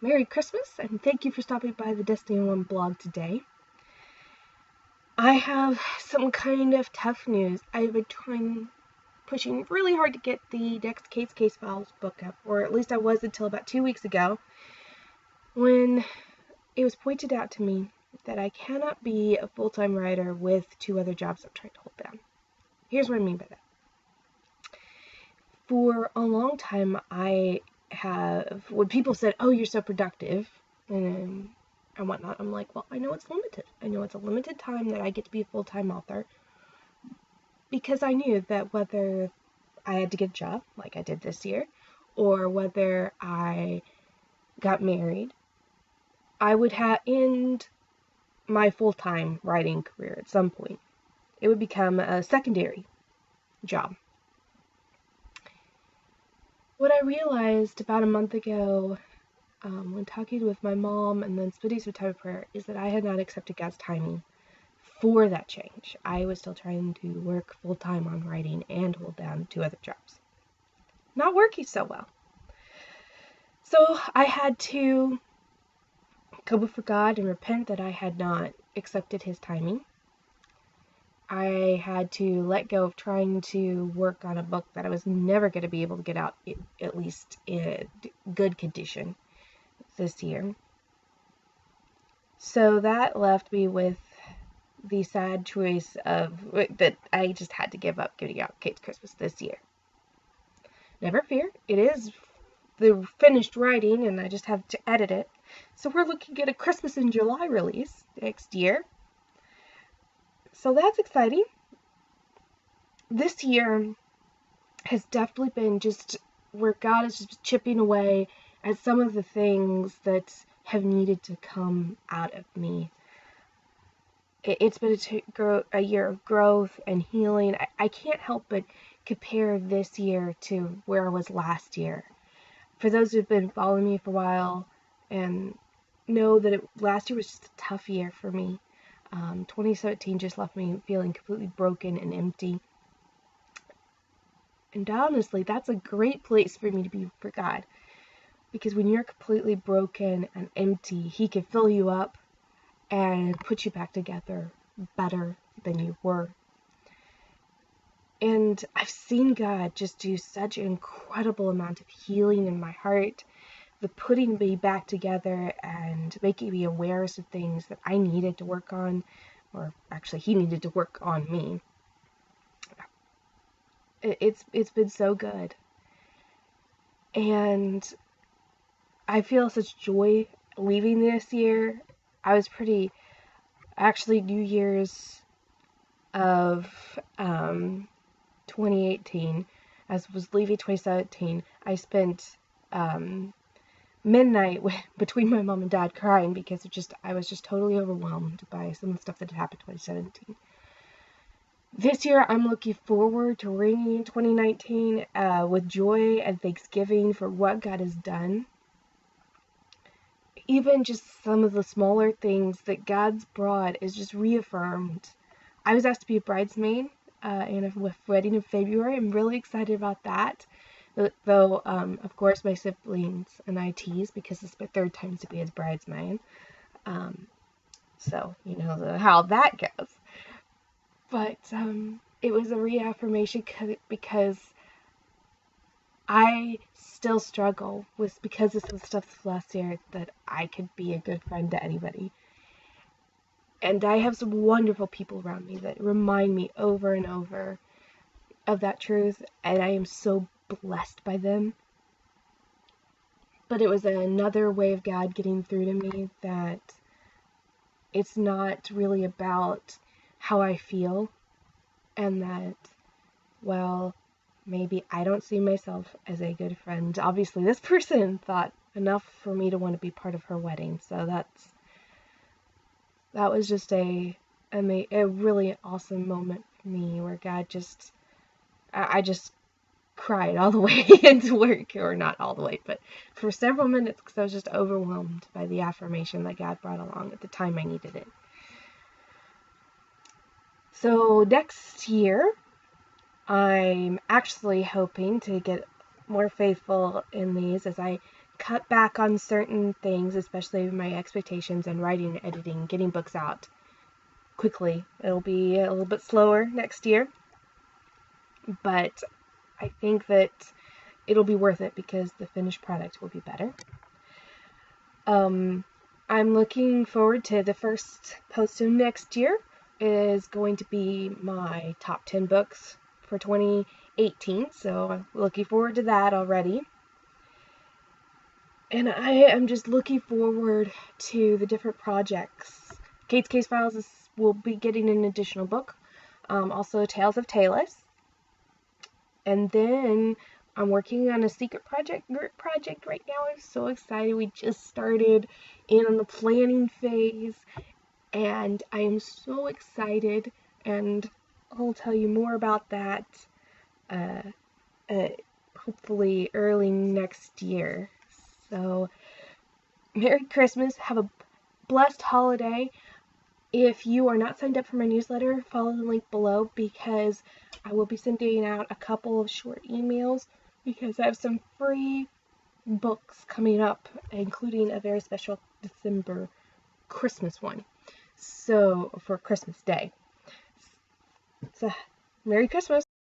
Merry Christmas, and thank you for stopping by the Destiny One blog today. I have some kind of tough news. I've been pushing really hard to get the next Kate's Case Files book up, or at least I was until about 2 weeks ago, when it was pointed out to me that I cannot be a full-time writer with 2 other jobs I'm trying to hold down. Here's what I mean by that. For a long time, when people said, "Oh, you're so productive," and whatnot, I'm like, well, I know it's limited. I know it's a limited time that I get to be a full-time author, because I knew that whether I had to get a job, like I did this year, or whether I got married, I would end my full-time writing career at some point. It would become a secondary job. What I realized about a month ago, when talking with my mom and then spending some time with prayer, is that I had not accepted God's timing for that change. I was still trying to work full-time on writing and hold down 2 other jobs. Not working so well. So I had to come before God and repent that I had not accepted His timing. I had to let go of trying to work on a book that I was never going to be able to get out, at least in good condition, this year. So that left me with the sad choice that I just had to give up getting out Kate's Christmas this year. Never fear, it is the finished writing and I just have to edit it. So we're looking at a Christmas in July release next year. So that's exciting. This year has definitely been just where God is just chipping away at some of the things that have needed to come out of me. It's been a year of growth and healing. I can't help but compare this year to where I was last year. For those who've been following me for a while and know that last year was just a tough year for me. 2017 just left me feeling completely broken and empty. And honestly, that's a great place for me to be for God. Because when you're completely broken and empty, He can fill you up and put you back together better than you were. And I've seen God just do such an incredible amount of healing in my heart, the putting me back together and making me aware of some things that I needed to work on, or actually He needed to work on me. It's been so good. And I feel such joy leaving this year. Actually, New Year's of 2018, as I was leaving 2017, I spent midnight between my mom and dad crying because I was just totally overwhelmed by some of the stuff that had happened in 2017. This year, I'm looking forward to ringing 2019 with joy and thanksgiving for what God has done. Even just some of the smaller things that God's brought is just reaffirmed. I was asked to be a bridesmaid in a wedding in February. I'm really excited about that. Though, of course, my siblings and I tease because it's my 3rd time to be his bridesmaid. So, you know how that goes. But it was a reaffirmation because I still struggle with, because of some stuff last year, that I could be a good friend to anybody. And I have some wonderful people around me that remind me over and over of that truth, and I am so blessed by them. But it was another way of God getting through to me that it's not really about how I feel, and that, well, maybe I don't see myself as a good friend. Obviously, this person thought enough for me to want to be part of her wedding, so that was just a really awesome moment for me, where God I just cried all the way into work, or not all the way, but for several minutes, because I was just overwhelmed by the affirmation that God brought along at the time I needed it. So next year, I'm actually hoping to get more faithful in these as I cut back on certain things, especially my expectations and writing and editing, getting books out quickly. It'll be a little bit slower next year, but I think that it'll be worth it because the finished product will be better. I'm looking forward to the first post of next year. It is going to be my top 10 books for 2018, so I'm looking forward to that already. And I am just looking forward to the different projects. Kate's Case Files will be getting an additional book. Also Tales of Tayless. And then I'm working on a secret group project right now. I'm so excited. We just started in on the planning phase, and I am so excited, and I'll tell you more about that hopefully early next year. So, Merry Christmas. Have a blessed holiday. If you are not signed up for my newsletter, follow the link below because I will be sending out a couple of short emails because I have some free books coming up, including a very special December Christmas one. So, for Christmas Day. So, Merry Christmas.